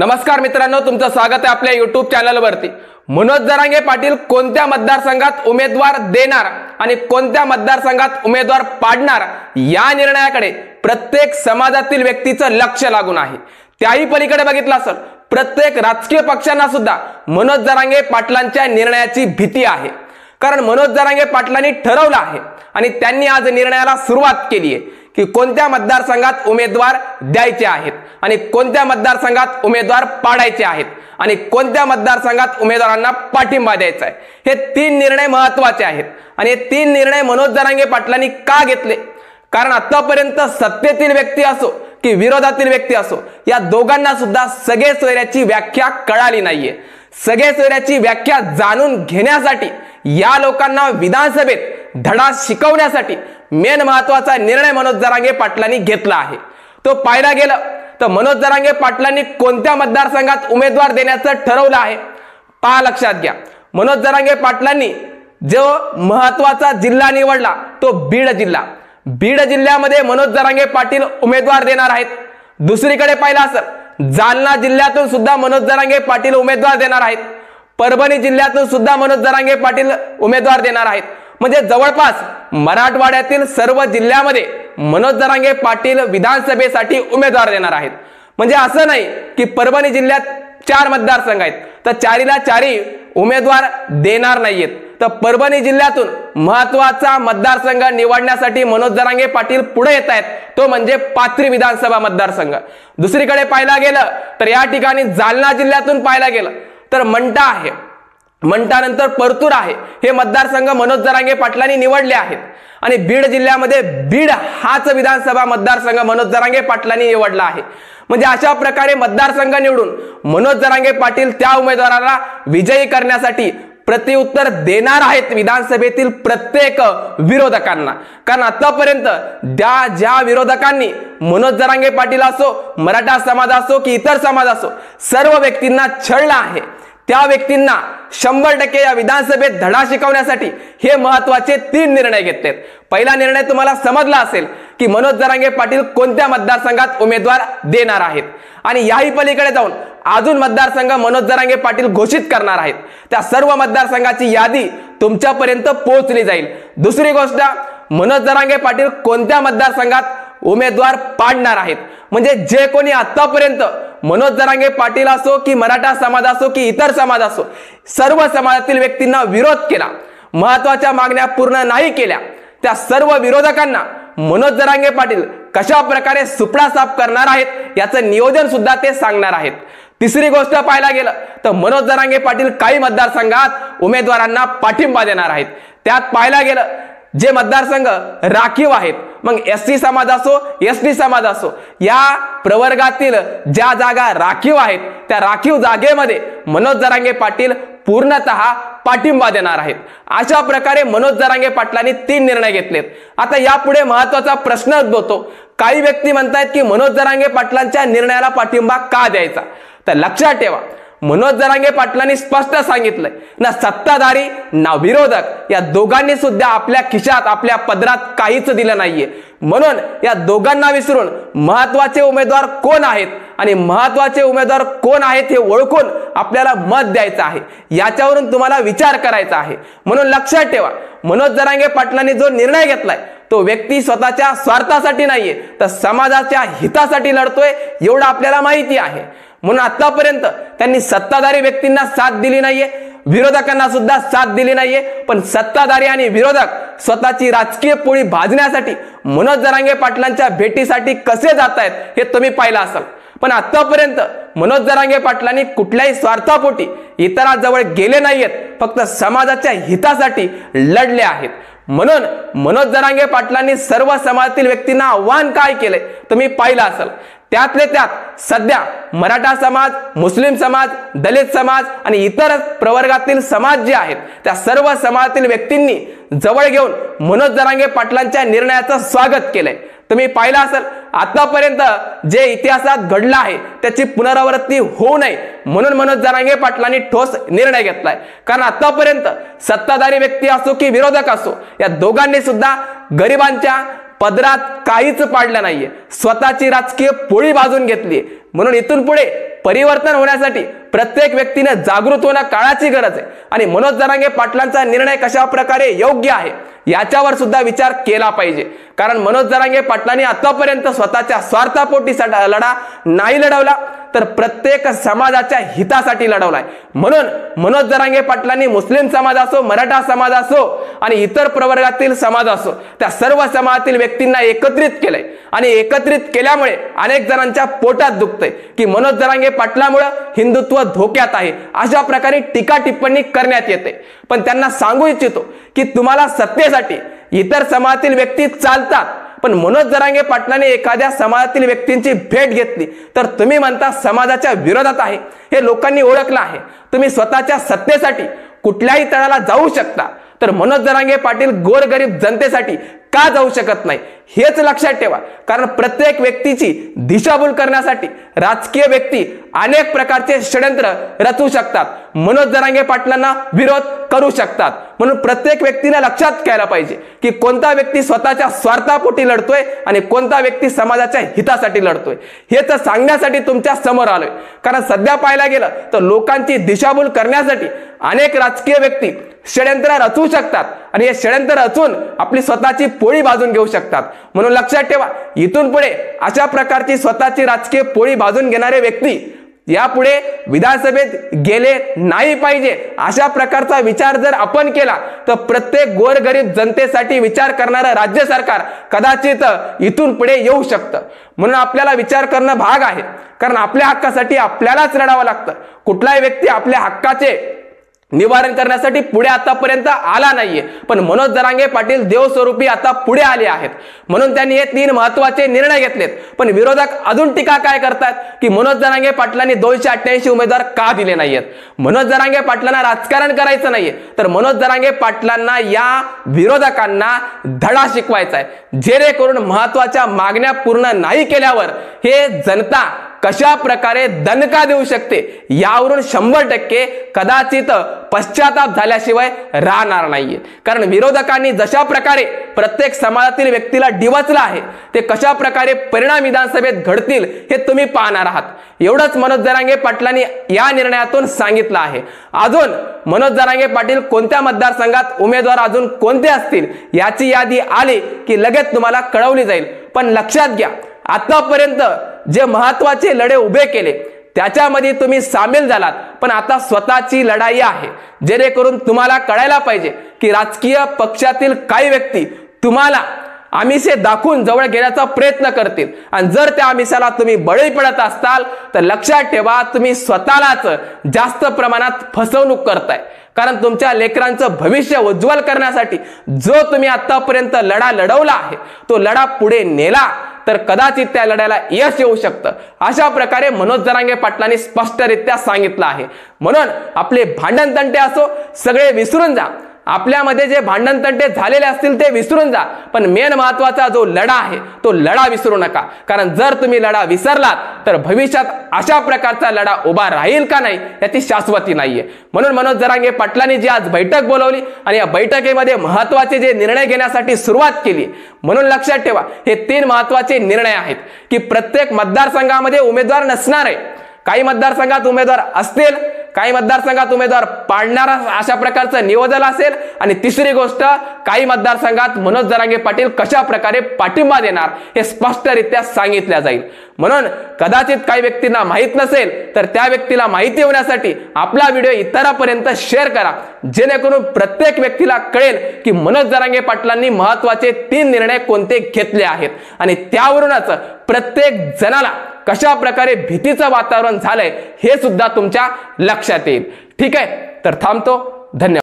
नमस्कार मित्रांनो, तुमचं स्वागत आहे आपल्या YouTube चॅनलवरती। मनोज जरांगे पाटील कोणत्या मतदारसंघात उमेदवार देणार आणि कोणत्या मतदारसंघात उमेदवार पाडणार या निर्णयाकडे प्रत्येक समाजातील व्यक्तीचं लक्ष लागून आहे। त्याही पलीकडे बघितलं असेल प्रत्येक राजकीय पक्षांना सुद्धा मनोज जरांगे पाटलांच्या निर्णयाची भीती आहे। कारण मनोज जरांगे पाटलांनी ठरवलं आहे आणि त्यांनी आज निर्णयाला सुरुवात केली आहे की कोणत्या मतदारसंघात उमेदवार द्यायचे आहेत आणि कोणत्या मतदारसंघात उमेदवार पाडायचे आहेत आणि कोणत्या मतदारसंघात उमेदवारांना पाठिंबा द्यायचा आहे। हे तीन निर्णय महत्त्वाचे आहेत आणि हे तीन निर्णय मनोज जरांगे पाटलांनी का घेतले? कारण आतापर्यंत सत्तेतील व्यक्ती असो की विरोधातील व्यक्ती असो, या दोघांना सुद्धा सगळे सोयऱ्याची व्याख्या कळाली नाहीये। सगळे सोयऱ्याची व्याख्या जाणून घेण्यासाठी या लोकांना विधानसभेत धडा शिकवण्यासाठी मेन महत्त्वाचा निर्णय मनोज जरांगे पाटलांनी घेतला आहे। तो पाहायला गेलं तर मनोज जरांगे पाटलांनी कोणत्या मतदारसंघात उमेदवार देण्याचं ठरवलं आहे पहा, लक्षात घ्या। मनोज जरांगे पाटलांनी जो महत्त्वाचा जिल्हा निवडला तो बीड जिल्हा। बीड जिल्ह्यामध्ये मनोज जरांगे पाटील उमेदवार देणार आहेत। दुसरीकडे पाहिलं असेल जालना जिल्ह्यातून सुद्धा मनोज जरांगे पाटील उमेदवार देणार आहेत। परभणी जिल्ह्यातून सुद्धा मनोज जरांगे पाटील उमेदवार देणार आहेत। म्हणजे जवळपास मराठवाड्यातील सर्व जिल्ह्यामध्ये मनोज जरांगे पाटील विधानसभेसाठी उमेदवार देणार आहेत। म्हणजे असं नाही की परभणी जिल्ह्यात 4 मतदारसंघ आहेत तर चारीला चारी उमेदवार देणार नाहीयेत। तर परभणी जिल्ह्यातून महत्त्वाचा मतदारसंघ निवडण्यासाठी मनोज जरांगे पाटील पुढे येत आहेत, तो म्हणजे पाथरी विधानसभा मतदारसंघ। दुसरीकडे पाहायला गेलं तर या ठिकाणी जालना जिल्ह्यातून पाहायला गेलं तर मंठा आहे, मंठानंतर परतूर आहे। हे मतदारसंघ मनोज जरांगे पाटलांनी निवडले आहेत आणि बीड जिल्ह्यामध्ये बीड हाच विधानसभा मतदारसंघ मनोज जरांगे पाटलांनी निवडला आहे। म्हणजे अशा प्रकारे मतदारसंघ निवडून मनोज जरांगे पाटील त्या उमेदवाराला विजयी करण्यासाठी प्रतिउत्तर देणार आहेत विधानसभेतील प्रत्येक विरोधकांना। कारण आतापर्यंत ज्या विरोधकांनी मनोज जरांगे पाटील असो, मराठा समाज असो की इतर समाज असो, सर्व व्यक्तींना छळलं आहे, त्या व्यक्तींना 100% या विधानसभेत धडा शिकवण्यासाठी हे महत्त्वाचे 3 निर्णय घेतलेत। पहिला निर्णय तुम्हाला समजला असेल की मनोज जरांगे पाटील कोणत्या मतदारसंघात उमेदवार देणार आहेत आणि याही पलीकडे जाऊन अजून मतदारसंघ मनोज जरांगे पाटील घोषित करणार आहेत। त्या सर्व मतदारसंघाची यादी तुमच्यापर्यंत पोहोचली जाईल। दुसरी गोष्ट, मनोज जरांगे पाटील कोणत्या मतदारसंघात उमेदवार पाडणार आहेत। म्हणजे जे कोणी आतापर्यंत मनोज जरांगे पाटील असो की मराठा समाज असो की इतर समाज असो, सर्व समाजातील व्यक्तींना विरोध केला, महत्त्वाच्या मागण्या पूर्ण नाही केल्या, त्या सर्व विरोधकांना मनोज जरांगे पाटील कशा प्रकारे सुपडा साफ करणार आहेत याचं नियोजन सुद्धा ते सांगणार आहेत। तिसरी गोष्ट पाहायला गेलं तर मनोज जरांगे पाटील काही मतदारसंघात उमेदवारांना पाठिंबा देणार आहेत। त्यात पाहायला गेलं जे मतदारसंघ राखीव आहेत, मग एसटी समाज असो एसटी समाज असो, या प्रवर्गातील ज्या जागा राखीव आहेत त्या राखीव जागेमध्ये मनोज जरांगे पाटील पूर्णतः पाठिंबा देणार आहेत। अशा प्रकारे मनोज जरांगे पाटलांनी 3 निर्णय घेतलेत। आता यापुढे महत्त्वाचा प्रश्न उद्भवतो, काही व्यक्ती म्हणतात की मनोज जरांगे पाटलांच्या निर्णयाला पाठिंबा का द्यायचा? तर लक्षात ठेवा, मनोज जरांगे पाटलांनी स्पष्ट सांगितलंय ना सत्ताधारी ना विरोधक या दोघांनी सुद्धा आपल्या खिशात आपल्या पदरात काहीच दिलं नाहीये। म्हणून या दोघांना विसरून महत्त्वाचे उमेदवार कोण आहेत आणि महत्त्वाचे उमेदवार कोण आहेत हे ओळखून आपल्याला मत द्यायचं आहे, याच्यावरून तुम्हाला विचार करायचा आहे। म्हणून लक्षात ठेवा, मनोज जरांगे पाटलांनी जो निर्णय घेतलाय तो व्यक्ती स्वतःच्या स्वार्थासाठी नाहीये तर समाजाच्या हितासाठी लढतोय, एवढं आपल्याला माहिती आहे। म्हणून आतापर्यंत त्यांनी सत्ताधारी व्यक्तींना साथ दिली नाहीये, विरोधकांना सुद्धा साथ दिली नाहीये, पण सत्ताधारी आणि विरोधक स्वतःची राजकीय पोळी भाजण्यासाठी मनोज जरांगे पाटलांच्या भेटीसाठी कसे जात आहेत हे तुम्ही पाहिलं असाल। पण आतापर्यंत मनोज जरांगे पाटलांनी कुठल्याही स्वार्थापोटी इतरांजवळ गेले नाहीयेत, फक्त समाजाच्या हितासाठी लढले आहेत। म्हणून मनोज जरांगे पाटलांनी सर्व समाजातील व्यक्तींना आव्हान काय केलंय तुम्ही पाहिलं असाल। त्यातले त्यात सध्या मराठा समाज, मुस्लिम समाज, दलित समाज आणि इतर प्रवर्गातील समाज जे आहेत त्या सर्व समाजातील व्यक्तींनी जवळ घेऊन मनोज जरांगे पाटलांच्या निर्णयाचं स्वागत केलंय। तुम्ही पाहिलं असेल आतापर्यंत जे इतिहासात घडलं आहे त्याची पुनरावृत्ती होऊ नये म्हणून मनोज जरांगे पाटलांनी ठोस निर्णय घेतलाय। कारण आतापर्यंत सत्ताधारी व्यक्ती असो की विरोधक असो, या दोघांनी सुद्धा गरिबांच्या पदरात काहीच पाडलं नाहीये, स्वतःची राजकीय पोळी भाजून घेतली। म्हणून इथून पुढे परिवर्तन होण्यासाठी प्रत्येक व्यक्तीने जागृत होणं काळाची गरज आहे आणि मनोज जरांगे पाटलांचा निर्णय कशा प्रकारे योग्य आहे याच्यावर सुद्धा विचार केला पाहिजे। कारण मनोज जरांगे पाटलांनी आतापर्यंत स्वतःच्या स्वार्थापोटी लढा नाही लढवला, तर प्रत्येक समाजाच्या हितासाठी लढवलाय। म्हणून मनोज जरांगे पाटलांनी मुस्लिम समाज असो, मराठा समाज असो आणि इतर प्रवर्गातील समाज असो, त्या सर्व समाजातील व्यक्तींना एकत्रित केलंय आणि एकत्रित केल्यामुळे अनेक जणांच्या पोटात दुखतंय की मनोज जरांगे पाटलांमुळे हिंदुत्व धोक्यात आहे, अशा प्रकारे टीका टिप्पणी करण्यात येते। पण त्यांना सांगू इच्छितो की तुम्हाला सत्तेसाठी इतर समाजातील व्यक्ती चालतात, पण मनोज जरांगे पाटलांनी एखाद्या समाजातील व्यक्तींची भेट घेतली तर तुम्ही म्हणता समाजाच्या विरोधात आहे। हे लोकांनी ओळखलं आहे। तुम्ही स्वतःच्या सत्तेसाठी कुठल्याही तळाला जाऊ शकता, तर मनोज जरांगे पाटील गोरगरीब जनतेसाठी का जाऊ शकत नाही हेच लक्षात ठेवा। कारण प्रत्येक व्यक्तीची दिशाभूल करण्यासाठी राजकीय व्यक्ती अनेक प्रकारचे षड्यंत्र रचू शकतात, मनोज जरांगे पाटलांना विरोध करू शकतात। म्हणून प्रत्येक व्यक्तीने लक्षात घ्यायला पाहिजे की कोणता व्यक्ती स्वतःच्या स्वार्थापोटी लढतोय आणि कोणता व्यक्ती समाजाच्या हितासाठी लढतोय, हेच सांगण्यासाठी तुमच्या समोर आलोय। कारण सध्या पाहायला गेलं तर लोकांची दिशाभूल करण्यासाठी अनेक राजकीय व्यक्ती षड्यंत्र रचू शकतात आणि हे षड्यंत्र रचून आपली स्वतःची पोळी भाजून घेऊ शकतात। म्हणून लक्षात ठेवा, इथून पुढे अशा प्रकारची स्वतःची राजकीय पोळी भाजून घेणारे व्यक्ती यापुढे विधानसभेत गेले नाही पाहिजे। अशा प्रकारचा विचार जर आपण केला तर प्रत्येक गोरगरीब जनतेसाठी विचार करणारं राज्य सरकार कदाचित इथून पुढे येऊ शकतं। म्हणून आपल्याला विचार करणं भाग आहे, कारण आपल्या हक्कासाठी आपल्यालाच लढावं लागतं। कुठलाही व्यक्ती आपल्या हक्काचे निवारण करण्यासाठी पुढे आतापर्यंत आला नाहीये, पण मनोज जरांगे पाटील देवस्वरूपी आता पुढे आले आहेत। म्हणून त्यांनी हे 3 महत्त्वाचे निर्णय घेतलेत। पण विरोधक अजून टीका काय करतात की मनोज जरांगे पाटलांनी 288 उमेदवार का दिले नाहीयेत। मनोज जरांगे पाटलांना राजकारण करायचं नाहीये, तर मनोज जरांगे पाटलांना या विरोधकांना धडा शिकवायचा आहे, जेणेकरून महत्त्वाच्या मागण्या पूर्ण नाही केल्यावर हे जनता कशा प्रकारे दणका देऊ शकते यावरून 100% कदाचित पश्चाताप झाल्याशिवाय राहणार नाहीये। कारण विरोधकांनी जशा प्रकारे प्रत्येक समाजातील व्यक्तीला डिवचलं आहे, ते कशा प्रकारे परिणाम विधानसभेत घडतील हे तुम्ही पाहणार आहात। एवढंच मनोज जरांगे पाटलांनी या निर्णयातून सांगितलं आहे। अजून मनोज जरांगे पाटील कोणत्या मतदारसंघात उमेदवार अजून कोणते असतील याची यादी आली की लगेच तुम्हाला कळवली जाईल। पण लक्षात घ्या, आतापर्यंत जे महत्त्वाचे लढे उभे केले त्याच्यामध्ये तुम्ही सामील झालात, पण आता स्वतःची लढाई आहे, जेणेकरून तुम्हाला कळायला पाहिजे की राजकीय पक्षातील काही व्यक्ती तुम्हाला आमिषे दाखवून जवळ घेण्याचा प्रयत्न करतील आणि जर त्या आमिषाला तुम्ही बळी पडत असाल तर लक्षात ठेवा, तुम्ही स्वतःलाच जास्त प्रमाणात फसवणूक करताय। कारण तुमच्या लेकरांचं भविष्य उज्ज्वल करण्यासाठी जो तुम्ही आतापर्यंत लढा लढवला आहे तो लढा पुढे नेला तर कदाचित त्या लढ्याला यश येऊ शकतं, अशा प्रकारे मनोज जरांगे पाटलांनी स्पष्टरित्या सांगितलं आहे। म्हणून आपले भांडण तंटे असो सगळे विसरून जा, आपल्यामध्ये जे भांडण तंटे झालेले असतील ते विसरून जा, पण मेन महत्त्वाचा जो लढा आहे तो लढा विसरू नका। कारण जर तुम्ही लढा विसरलात तर भविष्यात अशा प्रकारचा लढा उभा राहील का नाही याची शाश्वती नाहीये। म्हणून मनोज जरांगे पाटलांनी जी आज बैठक बोलावली आणि या बैठकीमध्ये महत्त्वाचे जे निर्णय घेण्यासाठी सुरुवात केली, म्हणून लक्षात ठेवा हे 3 महत्त्वाचे निर्णय आहेत की प्रत्येक मतदारसंघामध्ये उमेदवार नसणार आहे, काही मतदारसंघात उमेदवार असतील, काही मतदारसंघात उमेदवार पाडणारा अशा प्रकारचं नियोजन असेल आणि तिसरी गोष्ट काही मतदारसंघात मनोज जरांगे पाटील कशा प्रकारे पाठिंबा देणार हे स्पष्टरित्या सांगितलं जाईल। म्हणून कदाचित काही व्यक्तींना माहित नसेल तर त्या व्यक्तीला माहिती होण्यासाठी आपला व्हिडिओ इतरांपर्यंत शेअर करा, जेणेकरून प्रत्येक व्यक्तीला कळेल की मनोज जरांगे पाटलांनी महत्त्वाचे 3 निर्णय कोणते घेतले आहेत आणि त्यावरूनच प्रत्येक जणाला कशा प्रकारे भीतीचं वातावरण झालंय हे सुद्धा तुमच्या लक्षात येईल। ठीक आहे, तर थांबतो। धन्यवाद।